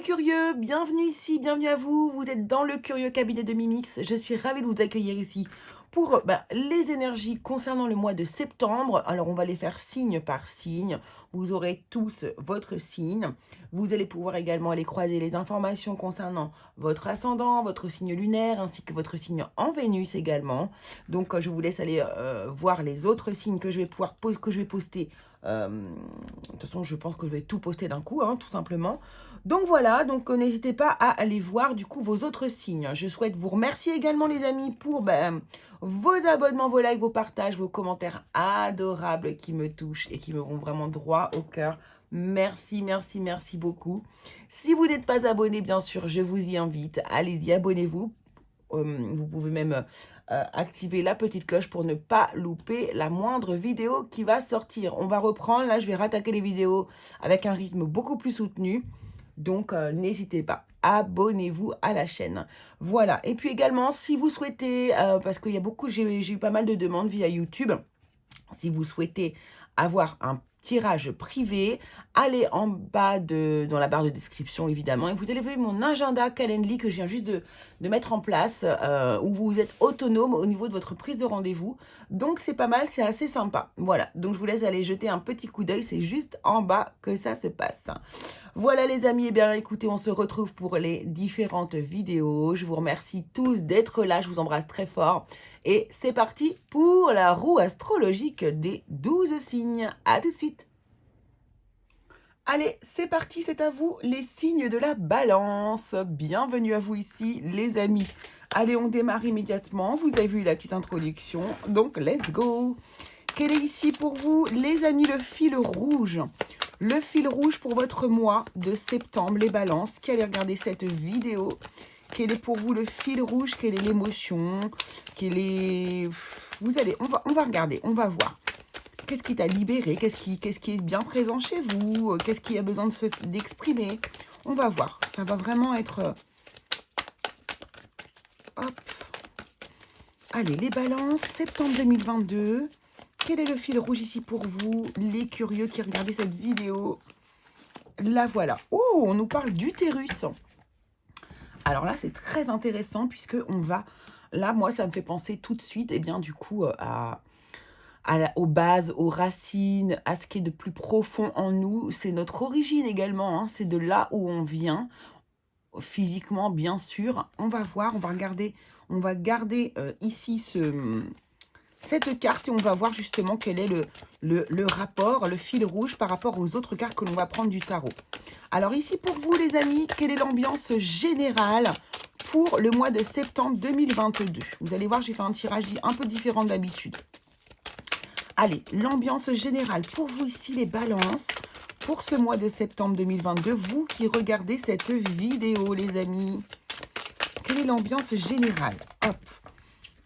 curieux, bienvenue ici, bienvenue à vous. Vous êtes dans le curieux cabinet de Mimix. Je suis ravie de vous accueillir ici pour les énergies concernant le mois de septembre. Alors, on va les faire signe par signe. Vous aurez tous votre signe. Vous allez pouvoir également aller croiser les informations concernant votre ascendant, votre signe lunaire, ainsi que votre signe en Vénus également. Donc, je vous laisse aller voir les autres signes que je vais poster. De toute façon, je pense que je vais tout poster d'un coup, tout simplement. Donc voilà, donc n'hésitez pas à aller voir du coup vos autres signes. Je souhaite vous remercier également les amis pour vos abonnements, vos likes, vos partages, vos commentaires adorables qui me touchent et qui me vont vraiment droit au cœur. Merci, merci, merci beaucoup. Si vous n'êtes pas abonné, bien sûr, je vous y invite. Allez-y, abonnez-vous. Vous pouvez même activer la petite cloche pour ne pas louper la moindre vidéo qui va sortir. On va reprendre, là je vais rattaquer les vidéos avec un rythme beaucoup plus soutenu. Donc n'hésitez pas, abonnez-vous à la chaîne. Voilà, et puis également si vous souhaitez, parce qu'il y a beaucoup, j'ai eu pas mal de demandes via YouTube, si vous souhaitez avoir un tirage privé, allez en bas dans la barre de description évidemment et vous allez voir mon agenda Calendly que je viens juste de mettre en place où vous êtes autonome au niveau de votre prise de rendez-vous. Donc c'est pas mal, c'est assez sympa. Voilà, donc je vous laisse aller jeter un petit coup d'œil, c'est juste en bas que ça se passe. Voilà les amis, et bien écoutez, on se retrouve pour les différentes vidéos. Je vous remercie tous d'être là, je vous embrasse très fort. Et c'est parti pour la roue astrologique des 12 signes. À tout de suite. Allez, c'est parti, c'est à vous les signes de la balance. Bienvenue à vous ici les amis. Allez, on démarre immédiatement. Vous avez vu la petite introduction, donc let's go. Quel est ici pour vous les amis le fil rouge? Le fil rouge pour votre mois de septembre, les balances, qui allez regarder cette vidéo. Quel est pour vous le fil rouge? Quelle est l'émotion? Quelle est... on va regarder, on va voir. Qu'est-ce qui t'a libéré? Qu'est-ce qui est bien présent chez vous? Qu'est-ce qui a besoin d'exprimer? On va voir. Ça va vraiment être... Hop. Allez, les balances, septembre 2022. Quel est le fil rouge ici pour vous, les curieux qui regardaient cette vidéo? La voilà. Oh, on nous parle d'utérus. Alors là, c'est très intéressant puisque on va... Là, moi, ça me fait penser tout de suite, et bien du coup, aux bases, aux racines, à ce qui est de plus profond en nous. C'est notre origine également, c'est de là où on vient, physiquement, bien sûr. On va voir, on va garder ici cette carte et on va voir justement quel est le rapport, le fil rouge par rapport aux autres cartes que l'on va prendre du tarot. Alors ici pour vous les amis, quelle est l'ambiance générale pour le mois de septembre 2022? Vous allez voir, j'ai fait un tirage un peu différent d'habitude. Allez, l'ambiance générale pour vous ici les balances, pour ce mois de septembre 2022, vous qui regardez cette vidéo les amis. Quelle est l'ambiance générale? Hop.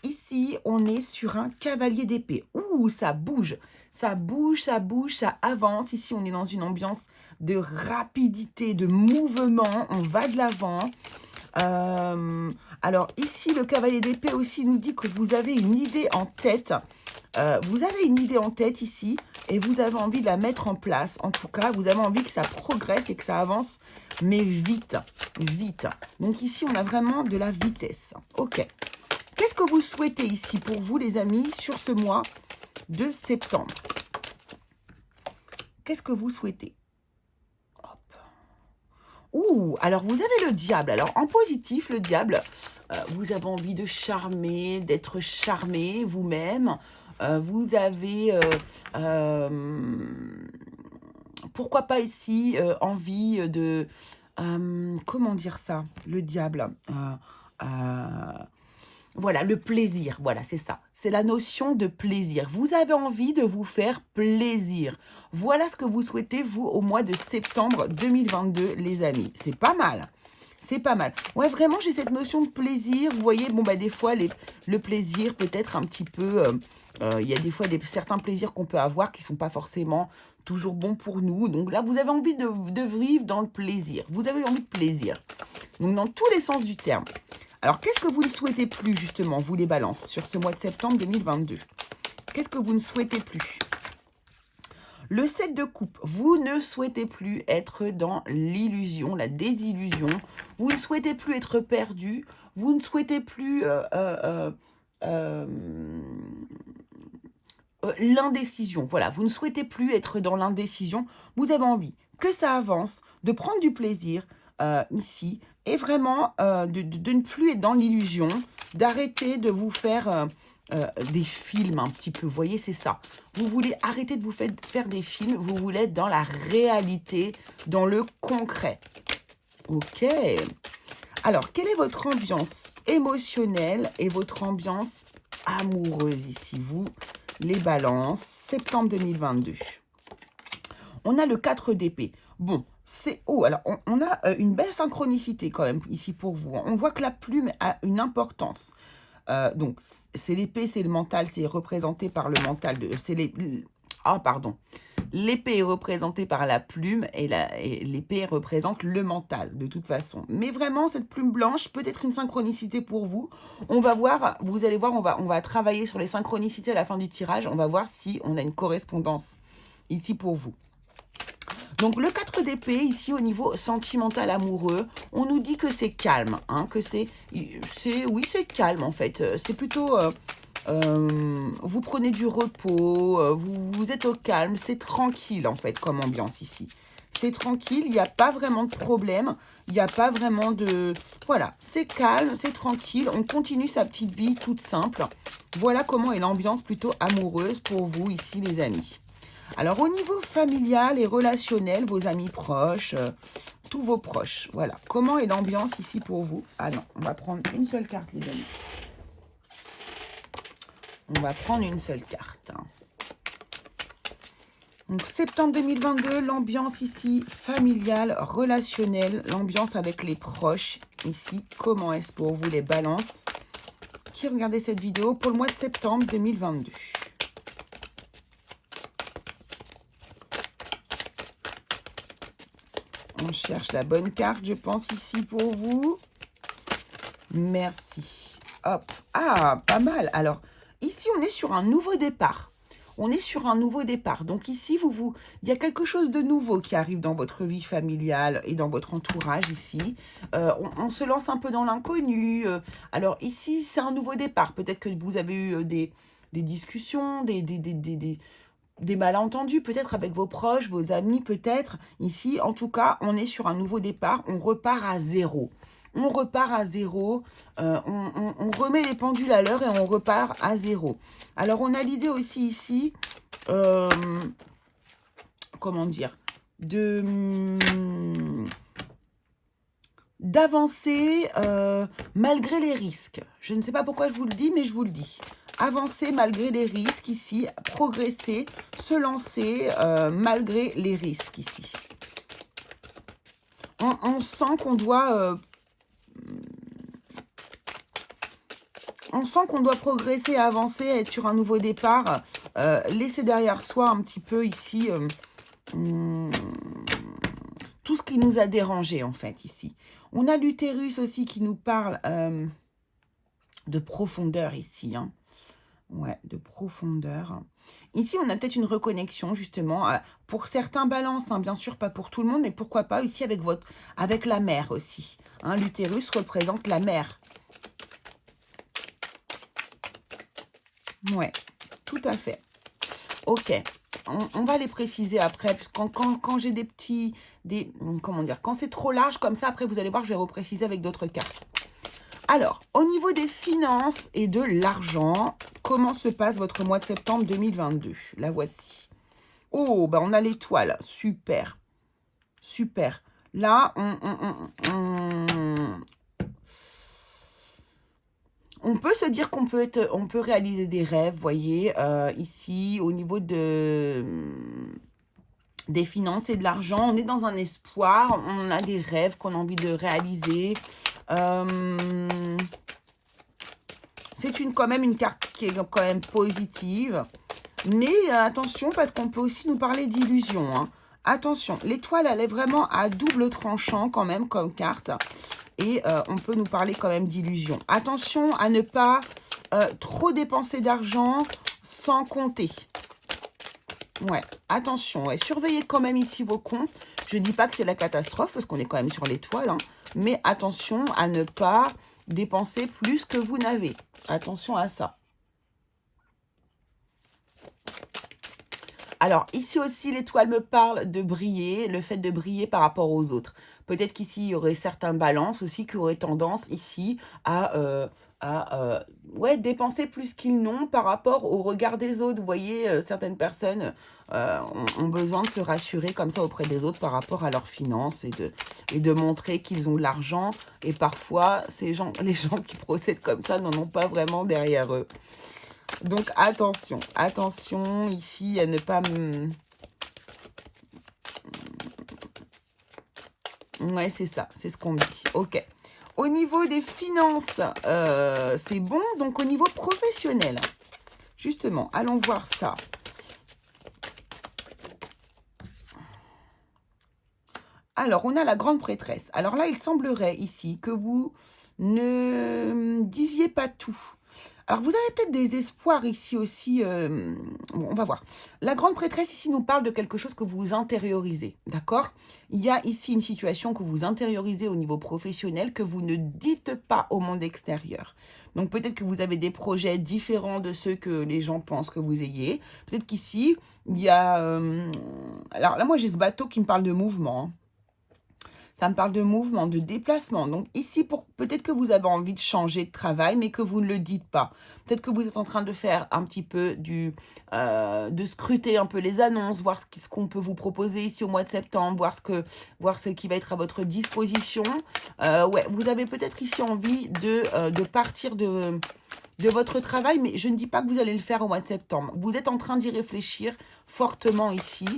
Ici, on est sur un cavalier d'épée. Ouh, ça bouge, ça bouge, ça bouge, ça avance. Ici, on est dans une ambiance de rapidité, de mouvement. On va de l'avant. Alors, ici, le cavalier d'épée aussi nous dit que vous avez une idée en tête. Vous avez une idée en tête ici et vous avez envie de la mettre en place. En tout cas, vous avez envie que ça progresse et que ça avance, mais vite, vite. Donc ici, on a vraiment de la vitesse. Ok. Qu'est-ce que vous souhaitez ici pour vous, les amis, sur ce mois de septembre? Qu'est-ce que vous souhaitez? Hop. Ouh, alors vous avez le diable. Alors en positif, le diable, vous avez envie de charmer, d'être charmé vous-même. Vous avez, pourquoi pas ici, envie de... comment dire ça? Le diable. Voilà, le plaisir, voilà, c'est ça. C'est la notion de plaisir. Vous avez envie de vous faire plaisir. Voilà ce que vous souhaitez, vous, au mois de septembre 2022, les amis. C'est pas mal. C'est pas mal. Ouais, vraiment, j'ai cette notion de plaisir. Vous voyez, bon, des fois, le plaisir peut être un petit peu... Il y a des fois certains plaisirs qu'on peut avoir qui ne sont pas forcément toujours bons pour nous. Donc là, vous avez envie de vivre dans le plaisir. Vous avez envie de plaisir. Donc, dans tous les sens du terme. Alors, qu'est-ce que vous ne souhaitez plus, justement, vous les balances, sur ce mois de septembre 2022? Qu'est-ce que vous ne souhaitez plus? Le 7 de coupe, vous ne souhaitez plus être dans l'illusion, la désillusion. Vous ne souhaitez plus être perdu. Vous ne souhaitez plus euh, l'indécision. Voilà, vous ne souhaitez plus être dans l'indécision. Vous avez envie que ça avance, de prendre du plaisir ici et vraiment de ne plus être dans l'illusion, d'arrêter de vous faire des films un petit peu. Vous voyez, c'est ça. Vous voulez arrêter de vous faire des films, vous voulez être dans la réalité, dans le concret. Ok. Alors, quelle est votre ambiance émotionnelle et votre ambiance amoureuse ici, vous, les balances, septembre 2022. On a le 4 d'épée. Bon, c'est... Oh, alors, on a une belle synchronicité quand même ici pour vous. On voit que la plume a une importance. Donc, c'est l'épée, c'est le mental, c'est représenté par le mental. Pardon. L'épée est représentée par la plume et l'épée représente le mental, de toute façon. Mais vraiment, cette plume blanche peut être une synchronicité pour vous. On va voir, vous allez voir, on va travailler sur les synchronicités à la fin du tirage. On va voir si on a une correspondance ici pour vous. Donc, le 4 d'épée, ici, au niveau sentimental amoureux, on nous dit que c'est calme, hein, que oui, c'est calme, en fait. C'est plutôt... vous prenez du repos, vous êtes au calme, c'est tranquille en fait comme ambiance ici. C'est tranquille, il n'y a pas vraiment de problème, il n'y a pas vraiment de... Voilà, c'est calme, c'est tranquille, on continue sa petite vie toute simple. Voilà comment est l'ambiance plutôt amoureuse pour vous ici les amis. Alors au niveau familial et relationnel, vos amis proches, tous vos proches, voilà. Comment est l'ambiance ici pour vous? Ah non, on va prendre une seule carte les amis. On va prendre une seule carte. Donc, septembre 2022, l'ambiance ici, familiale, relationnelle, l'ambiance avec les proches ici. Comment est-ce pour vous les balances qui regardez cette vidéo pour le mois de septembre 2022? On cherche la bonne carte, je pense, ici pour vous. Merci. Hop. Ah, pas mal. Alors, ici, on est sur un nouveau départ. On est sur un nouveau départ. Donc ici, il y a quelque chose de nouveau qui arrive dans votre vie familiale et dans votre entourage ici. On se lance un peu dans l'inconnu. Alors ici, c'est un nouveau départ. Peut-être que vous avez eu des discussions, des malentendus, peut-être avec vos proches, vos amis, peut-être. Ici, en tout cas, on est sur un nouveau départ. On repart à zéro. On repart à zéro, on remet les pendules à l'heure et on repart à zéro. Alors, on a l'idée aussi ici, comment dire, d'avancer malgré les risques. Je ne sais pas pourquoi je vous le dis, mais je vous le dis. Avancer malgré les risques ici, progresser, se lancer malgré les risques ici. On sent qu'on doit... on sent qu'on doit progresser, avancer, être sur un nouveau départ, laisser derrière soi un petit peu ici tout ce qui nous a dérangé en fait ici. On a l'utérus aussi qui nous parle de profondeur ici. Hein. Ouais, de profondeur. Ici, on a peut-être une reconnexion justement pour certains balances, hein, bien sûr pas pour tout le monde, mais pourquoi pas ici avec la mer aussi. Hein, l'utérus représente la mer. Ouais, tout à fait. Ok, on va les préciser après, parce que quand j'ai comment dire, quand c'est trop large comme ça, après vous allez voir, je vais repréciser avec d'autres cartes. Alors, au niveau des finances et de l'argent, comment se passe votre mois de septembre 2022? La voici. Oh, bah on a l'étoile, super, super. Là, on peut se dire qu'on peut réaliser des rêves, vous voyez, ici, au niveau des finances et de l'argent. On est dans un espoir, on a des rêves qu'on a envie de réaliser. C'est quand même une carte qui est quand même positive. Mais attention, parce qu'on peut aussi nous parler d'illusion. Hein. Attention, l'étoile, elle est vraiment à double tranchant quand même comme carte. Et on peut nous parler quand même d'illusion. Attention à ne pas trop dépenser d'argent sans compter. Ouais, attention, ouais, surveillez quand même ici vos comptes. Je ne dis pas que c'est la catastrophe, parce qu'on est quand même sur l'étoile, hein, mais attention à ne pas dépenser plus que vous n'avez. Attention à ça. Alors, ici aussi, l'étoile me parle de briller, le fait de briller par rapport aux autres. Peut-être qu'ici, il y aurait certains balances aussi qui auraient tendance ici à ouais, dépenser plus qu'ils n'ont par rapport au regard des autres. Vous voyez, certaines personnes ont besoin de se rassurer comme ça auprès des autres par rapport à leurs finances et de montrer qu'ils ont de l'argent. Et parfois, les gens qui procèdent comme ça n'en ont pas vraiment derrière eux. Donc, attention, attention ici à ne pas... Ouais, c'est ça, c'est ce qu'on dit. Ok. Au niveau des finances, c'est bon. Donc, au niveau professionnel, justement, allons voir ça. Alors, on a la grande prêtresse. Alors là, il semblerait ici que vous ne disiez pas tout. Alors, vous avez peut-être des espoirs ici aussi. Bon, on va voir. La grande prêtresse ici nous parle de quelque chose que vous intériorisez, d'accord? Il y a ici une situation que vous intériorisez au niveau professionnel que vous ne dites pas au monde extérieur. Donc, peut-être que vous avez des projets différents de ceux que les gens pensent que vous ayez. Peut-être qu'ici, il y a... alors là, moi, j'ai ce bateau qui me parle de mouvement, hein. Ça me parle de mouvement, de déplacement. Donc ici, peut-être que vous avez envie de changer de travail, mais que vous ne le dites pas. Peut-être que vous êtes en train de faire un petit peu de scruter un peu les annonces, voir ce qu'on peut vous proposer ici au mois de septembre, voir ce qui va être à votre disposition. Ouais, vous avez peut-être ici envie de partir de votre travail, mais je ne dis pas que vous allez le faire au mois de septembre. Vous êtes en train d'y réfléchir fortement ici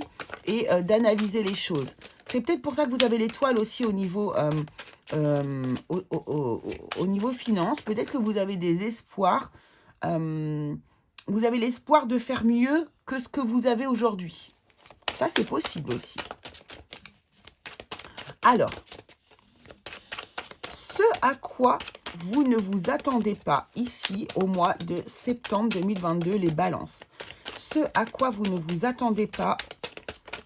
et d'analyser les choses. C'est peut-être pour ça que vous avez l'étoile aussi au niveau, au niveau finance. Peut-être que vous avez des espoirs. Vous avez l'espoir de faire mieux que ce que vous avez aujourd'hui. Ça, c'est possible aussi. Alors, ce à quoi vous ne vous attendez pas ici au mois de septembre 2022, les balances. Ce à quoi vous ne vous attendez pas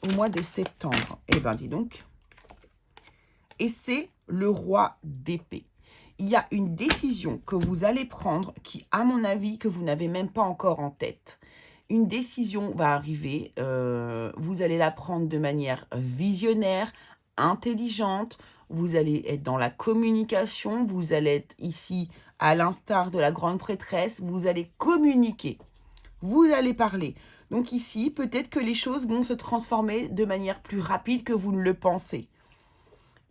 au mois de septembre. Eh bien, dis donc. Et c'est le roi d'épée. Il y a une décision que vous allez prendre qui, à mon avis, que vous n'avez même pas encore en tête. Une décision va arriver. Vous allez la prendre de manière visionnaire, intelligente. Vous allez être dans la communication. Vous allez être ici, à l'instar de la grande prêtresse. Vous allez communiquer. Vous allez parler. Donc ici, peut-être que les choses vont se transformer de manière plus rapide que vous ne le pensez.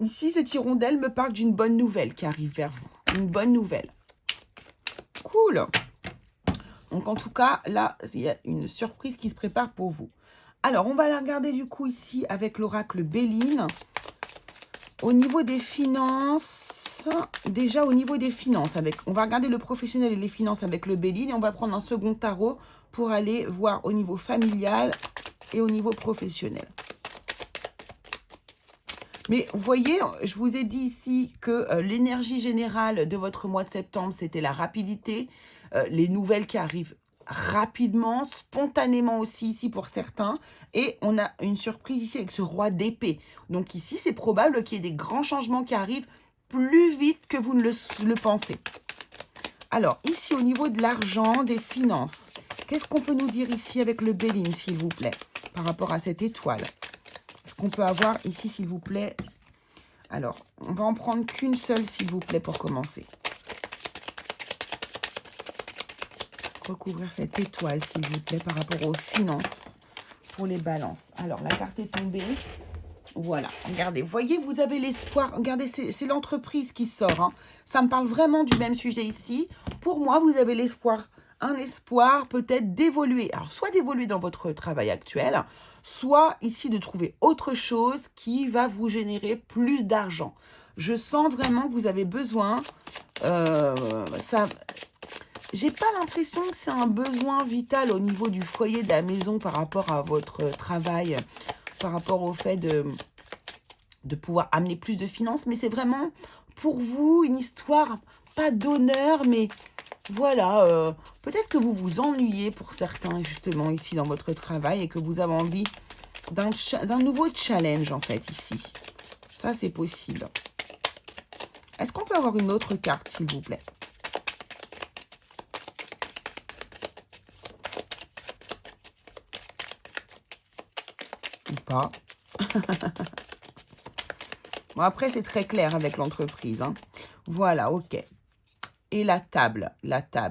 Ici, cette hirondelle me parle d'une bonne nouvelle qui arrive vers vous. Une bonne nouvelle. Cool. Donc, en tout cas, là, il y a une surprise qui se prépare pour vous. Alors, on va la regarder du coup ici avec l'oracle Béline. Au niveau des finances, déjà au niveau des finances, on va regarder le professionnel et les finances avec le Béline et on va prendre un second tarot pour aller voir au niveau familial et au niveau professionnel. Mais vous voyez, je vous ai dit ici que l'énergie générale de votre mois de septembre, c'était la rapidité, les nouvelles qui arrivent rapidement, spontanément aussi ici pour certains. Et on a une surprise ici avec ce roi d'épée. Donc ici, c'est probable qu'il y ait des grands changements qui arrivent plus vite que vous ne le pensez. Alors, ici, au niveau de l'argent, des finances, qu'est-ce qu'on peut nous dire ici avec le Béline, s'il vous plaît, par rapport à cette étoile? Est-ce qu'on peut avoir ici, s'il vous plaît? Alors, on va en prendre qu'une seule, s'il vous plaît, pour commencer. Recouvrir cette étoile, s'il vous plaît, par rapport aux finances pour les balances. Alors, la carte est tombée. Voilà, regardez, voyez, vous avez l'espoir. Regardez, c'est l'entreprise qui sort, hein. Ça me parle vraiment du même sujet ici. Pour moi, vous avez l'espoir, un espoir peut-être d'évoluer. Alors, soit d'évoluer dans votre travail actuel, soit ici de trouver autre chose qui va vous générer plus d'argent. Je sens vraiment que vous avez besoin, j'ai pas l'impression que c'est un besoin vital au niveau du foyer, de la maison par rapport à votre travail, par rapport au fait de pouvoir amener plus de finances. Mais c'est vraiment pour vous une histoire, pas d'honneur, mais Voilà, peut-être que vous vous ennuyez pour certains, justement, ici, dans votre travail et que vous avez envie d'un nouveau challenge, en fait, ici. Ça, c'est possible. Est-ce qu'on peut avoir une autre carte, s'il vous plaît? Ou pas? Bon, après, c'est très clair avec l'entreprise, hein. Voilà, ok. Et la table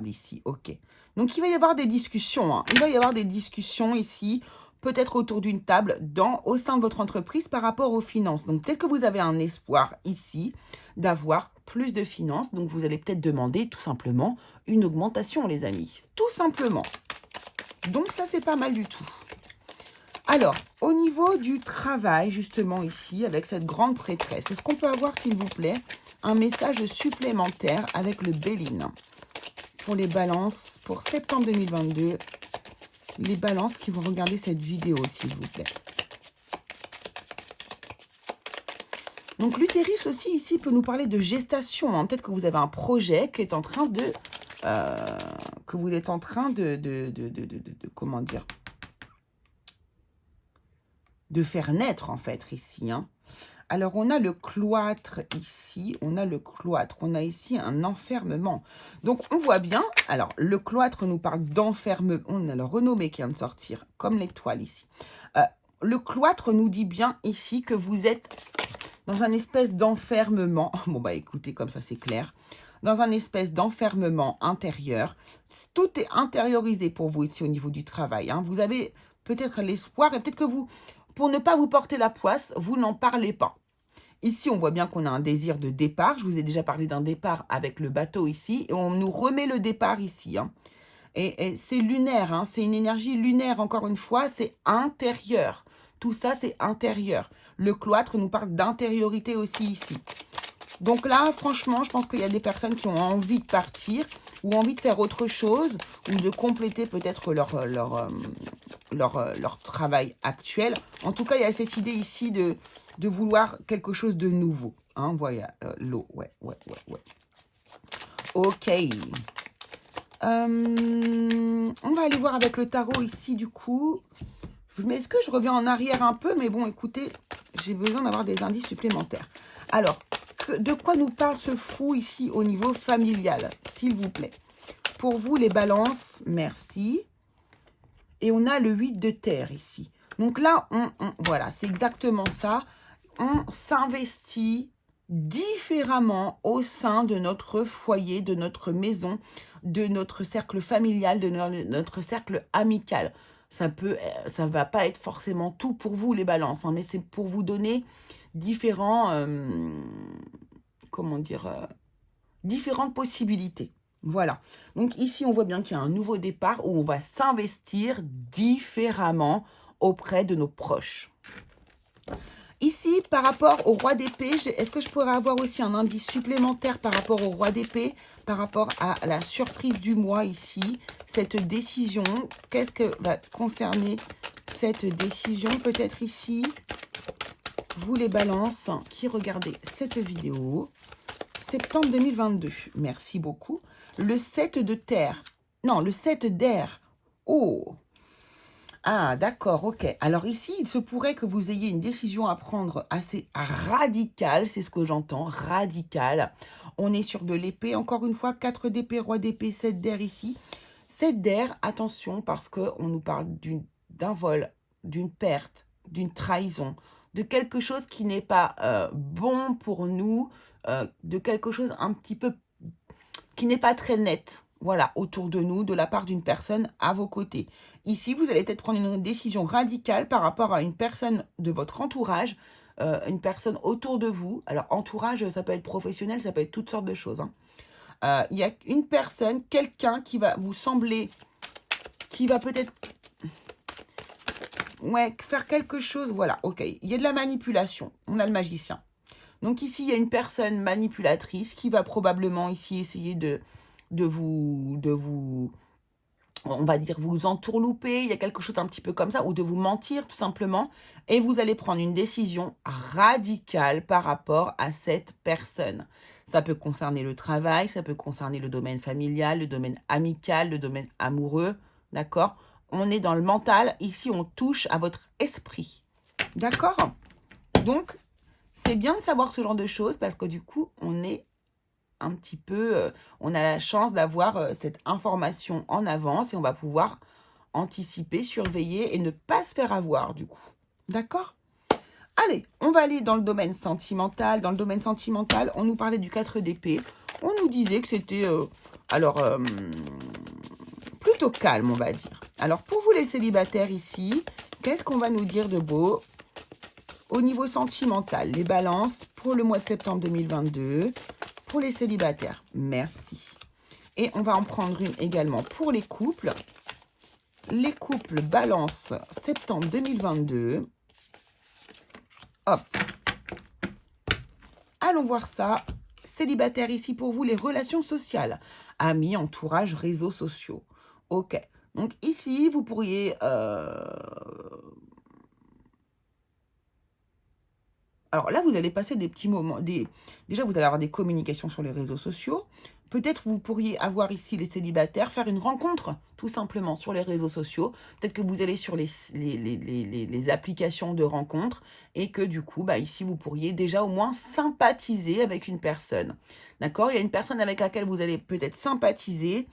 ici, ok. Donc, il va y avoir des discussions, hein. Il va y avoir des discussions ici, peut-être autour d'une table au sein de votre entreprise par rapport aux finances. Donc, peut-être que vous avez un espoir ici d'avoir plus de finances. Donc, vous allez peut-être demander tout simplement une augmentation, les amis. Tout simplement. Donc, ça, c'est pas mal du tout. Alors, au niveau du travail, justement, ici, avec cette grande prêtresse, est-ce qu'on peut avoir, s'il vous plaît, un message supplémentaire avec le Béline pour les balances pour septembre 2022, les balances qui vont regarder cette vidéo, s'il vous plaît. Donc, l'utérus aussi, ici, peut nous parler de gestation, hein. Peut-être que vous avez un projet qui est en train de... que vous êtes en train comment dire, de faire naître, en fait, ici, hein. Alors, on a le cloître ici, on a le cloître, on a ici un enfermement. Donc, on voit bien, alors, le cloître nous parle d'enfermement, on a le renommé qui vient de sortir, comme l'étoile ici. Le cloître nous dit bien ici que vous êtes dans un espèce d'enfermement. Bon, bah écoutez, comme ça, c'est clair. Dans un espèce d'enfermement intérieur. Tout est intériorisé pour vous ici au niveau du travail, hein. Vous avez peut-être l'espoir et peut-être que vous... Pour ne pas vous porter la poisse, vous n'en parlez pas. Ici, on voit bien qu'on a un désir de départ. Je vous ai déjà parlé d'un départ avec le bateau ici. Et on nous remet le départ ici, hein. Et c'est lunaire, hein. C'est une énergie lunaire, encore une fois. C'est intérieur. Tout ça, c'est intérieur. Le cloître nous parle d'intériorité aussi ici. Donc là, franchement, je pense qu'il y a des personnes qui ont envie de partir ou envie de faire autre chose ou de compléter peut-être leur travail actuel. En tout cas, il y a cette idée ici de vouloir quelque chose de nouveau. Hein, voilà, l'eau, ouais. Ok. On va aller voir avec le tarot ici, du coup. Mais est-ce que je reviens en arrière un peu? Mais bon, écoutez, j'ai besoin d'avoir des indices supplémentaires. Alors, de quoi nous parle ce fou ici au niveau familial, s'il vous plaît? Pour vous, les balances, merci. Et on a le 8 de terre ici. Donc là, voilà, c'est exactement ça. On s'investit différemment au sein de notre foyer, de notre maison, de notre cercle familial, de notre cercle amical. Ça va pas être forcément tout pour vous, les balances, hein, mais c'est pour vous donner différents, comment dire, différentes possibilités. Voilà. Donc ici, on voit bien qu'il y a un nouveau départ où on va s'investir différemment auprès de nos proches. Ici, par rapport au roi d'épée, est-ce que je pourrais avoir aussi un indice supplémentaire par rapport au roi d'épée, par rapport à la surprise du mois ici, cette décision? Qu'est-ce que va concerner cette décision peut-être ici? Vous les balances qui regardez cette vidéo, septembre 2022, merci beaucoup. Le 7 de terre, non, le 7 d'air, oh! Ah, d'accord, ok. Alors ici, il se pourrait que vous ayez une décision à prendre assez radicale, c'est ce que j'entends, radicale. On est sur de l'épée, encore une fois, 4 d'épée, roi d'épée, 7 d'air ici. 7 d'air, attention, parce qu'on nous parle d'un vol, d'une perte, d'une trahison, de quelque chose qui n'est pas bon pour nous, de quelque chose un petit peu qui n'est pas très net. Voilà, autour de nous, de la part d'une personne à vos côtés. Ici, vous allez peut-être prendre une décision radicale par rapport à une personne de votre entourage, une personne autour de vous. Alors, entourage, ça peut être professionnel, ça peut être toutes sortes de choses, hein. Il y a une personne, quelqu'un qui va vous sembler, qui va peut-être faire quelque chose. Voilà, ok. Il y a de la manipulation. On a le magicien. Donc ici, il y a une personne manipulatrice qui va probablement ici essayer de vous, on va dire, vous entourlouper, il y a quelque chose un petit peu comme ça, ou de vous mentir tout simplement, et vous allez prendre une décision radicale par rapport à cette personne. Ça peut concerner le travail, ça peut concerner le domaine familial, le domaine amical, le domaine amoureux, d'accord? On est dans le mental, ici on touche à votre esprit, d'accord? Donc, c'est bien de savoir ce genre de choses parce que du coup, on est un petit peu, on a la chance d'avoir cette information en avance et on va pouvoir anticiper, surveiller et ne pas se faire avoir du coup. D'accord? Allez, on va aller dans le domaine sentimental. Dans le domaine sentimental, on nous parlait du 4 d'épée. On nous disait que c'était, plutôt calme, on va dire. Alors, pour vous les célibataires ici, qu'est-ce qu'on va nous dire de beau au niveau sentimental? Les balances pour le mois de septembre 2022, pour les célibataires. Merci. Et on va en prendre une également pour les couples. Les couples balance septembre 2022. Hop. Allons voir ça. Célibataire ici pour vous, les relations sociales. Amis, entourage, réseaux sociaux. Ok. Donc ici, vous pourriez... Alors là, vous allez passer des petits moments. Déjà, vous allez avoir des communications sur les réseaux sociaux. Peut-être vous pourriez avoir ici les célibataires, faire une rencontre tout simplement sur les réseaux sociaux. Peut-être que vous allez sur les applications de rencontres et que du coup, bah, ici, vous pourriez déjà au moins sympathiser avec une personne. D'accord? Il y a une personne avec laquelle vous allez peut-être sympathiser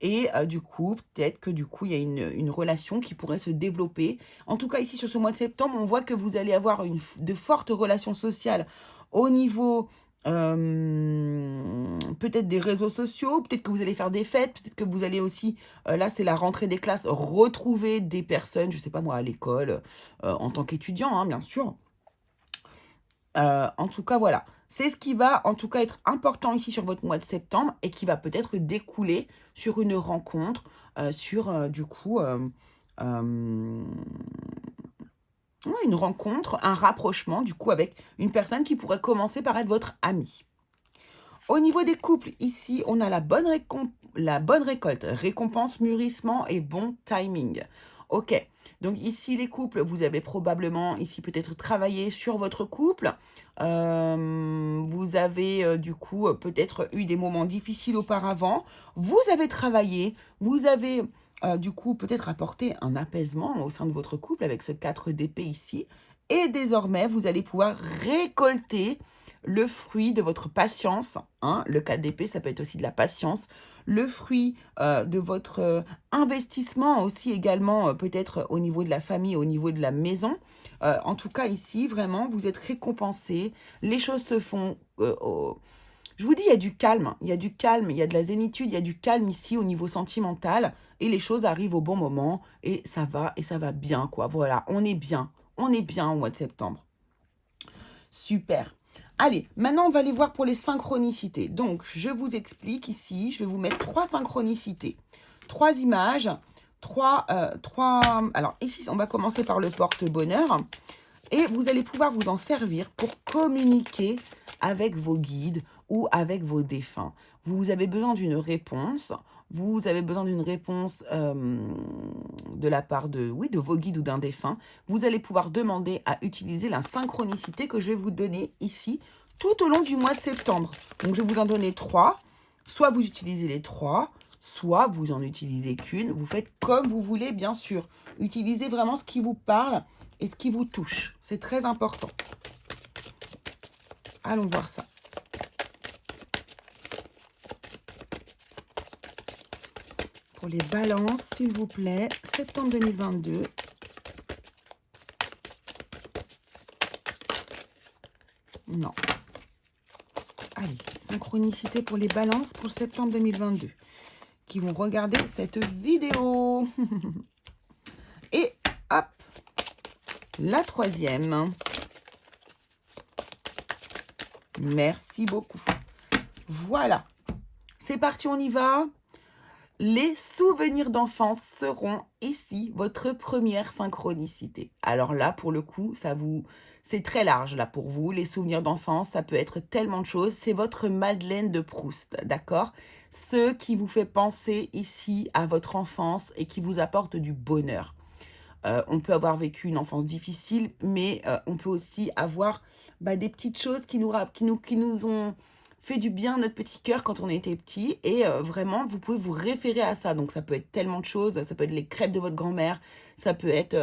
et du coup, peut-être que du coup, il y a une relation qui pourrait se développer. En tout cas, ici, sur ce mois de septembre, on voit que vous allez avoir de fortes relations sociales au niveau peut-être des réseaux sociaux, peut-être que vous allez faire des fêtes, peut-être que vous allez aussi, là c'est la rentrée des classes, retrouver des personnes, je sais pas moi, à l'école, en tant qu'étudiant, hein, bien sûr. En tout cas, voilà. C'est ce qui va, en tout cas, être important ici sur votre mois de septembre et qui va peut-être découler sur une rencontre, du coup, ouais, une rencontre, un rapprochement, du coup, avec une personne qui pourrait commencer par être votre ami. Au niveau des couples, ici, on a la bonne récolte, récompense, mûrissement et bon timing. Ok, donc ici, les couples, vous avez probablement ici peut-être travaillé sur votre couple. Vous avez du coup peut-être eu des moments difficiles auparavant. Vous avez travaillé, vous avez du coup peut-être apporté un apaisement au sein de votre couple avec ce 4 d'épée ici. Et désormais, vous allez pouvoir récolter le fruit de votre patience, hein, le 4 d'épée, ça peut être aussi de la patience, le fruit de votre investissement aussi également, peut-être au niveau de la famille, au niveau de la maison. En tout cas, ici, vraiment, vous êtes récompensé, les choses se font... Je vous dis, il y a du calme, il y a du calme, il y a de la zénitude, il y a du calme ici au niveau sentimental, et les choses arrivent au bon moment, et ça va bien, quoi. Voilà, on est bien au mois de septembre. Super. Allez, maintenant, on va aller voir pour les synchronicités. Donc, je vous explique ici, je vais vous mettre 3 synchronicités. 3 images, 3... Alors, ici, on va commencer par le porte-bonheur. Et vous allez pouvoir vous en servir pour communiquer avec vos guides ou avec vos défunts. Vous avez besoin d'une réponse. Vous avez besoin d'une réponse de la part de vos guides ou d'un défunt. Vous allez pouvoir demander à utiliser la synchronicité que je vais vous donner ici tout au long du mois de septembre. Donc, je vais vous en donner 3. Soit vous utilisez les 3, soit vous en utilisez qu'une. Vous faites comme vous voulez, bien sûr. Utilisez vraiment ce qui vous parle et ce qui vous touche. C'est très important. Allons voir ça. Pour les balances, s'il vous plaît, septembre 2022. Non. Allez, synchronicité pour les balances pour septembre 2022. Qui vont regarder cette vidéo. Et hop, la 3e. Merci beaucoup. Voilà. C'est parti, on y va. Les souvenirs d'enfance seront ici votre première synchronicité. Alors là, pour le coup, c'est très large là pour vous. Les souvenirs d'enfance, ça peut être tellement de choses. C'est votre Madeleine de Proust, d'accord? Ce qui vous fait penser ici à votre enfance et qui vous apporte du bonheur. On peut avoir vécu une enfance difficile, mais on peut aussi avoir des petites choses qui nous ont fait du bien à notre petit cœur quand on était petit. Et vraiment, vous pouvez vous référer à ça. Donc, ça peut être tellement de choses. Ça peut être les crêpes de votre grand-mère. Ça peut être,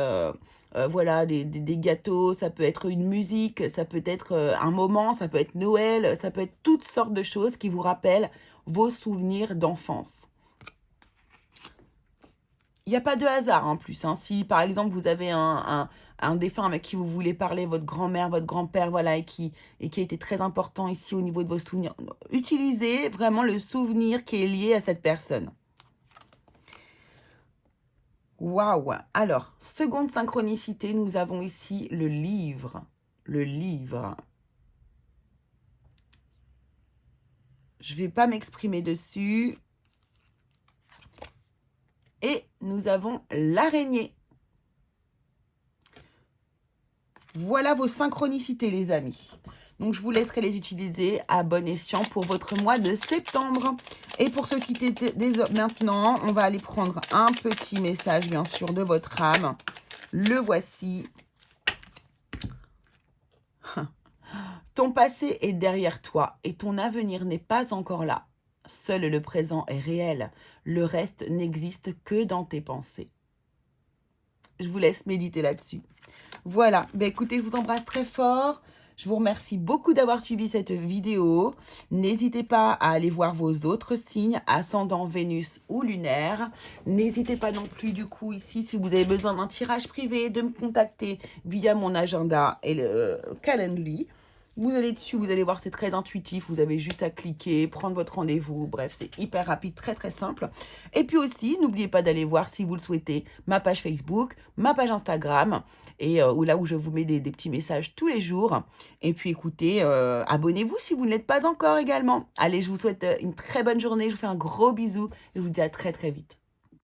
voilà, des gâteaux. Ça peut être une musique. Ça peut être un moment. Ça peut être Noël. Ça peut être toutes sortes de choses qui vous rappellent vos souvenirs d'enfance. Il n'y a pas de hasard en plus. Hein. Si par exemple vous avez un défunt avec qui vous voulez parler, votre grand-mère, votre grand-père, voilà, et qui a été très important ici au niveau de vos souvenirs, utilisez vraiment le souvenir qui est lié à cette personne. Waouh! Alors, seconde synchronicité, nous avons ici le livre. Le livre. Je ne vais pas m'exprimer dessus. Et nous avons l'araignée. Voilà vos synchronicités, les amis. Donc, je vous laisserai les utiliser à bon escient pour votre mois de septembre. Et pour se quitter maintenant, on va aller prendre un petit message, bien sûr, de votre âme. Le voici. Ton passé est derrière toi et ton avenir n'est pas encore là. Seul le présent est réel. Le reste n'existe que dans tes pensées. Je vous laisse méditer là-dessus. Voilà, ben écoutez, je vous embrasse très fort. Je vous remercie beaucoup d'avoir suivi cette vidéo. N'hésitez pas à aller voir vos autres signes, ascendant Vénus ou lunaire. N'hésitez pas non plus, du coup, ici, si vous avez besoin d'un tirage privé, de me contacter via mon agenda et le Calendly. Vous allez dessus, vous allez voir, c'est très intuitif. Vous avez juste à cliquer, prendre votre rendez-vous. Bref, c'est hyper rapide, très très simple. Et puis aussi, n'oubliez pas d'aller voir, si vous le souhaitez, ma page Facebook, ma page Instagram, et là où je vous mets des petits messages tous les jours. Et puis écoutez, abonnez-vous si vous ne l'êtes pas encore également. Allez, je vous souhaite une très bonne journée. Je vous fais un gros bisou et je vous dis à très très vite.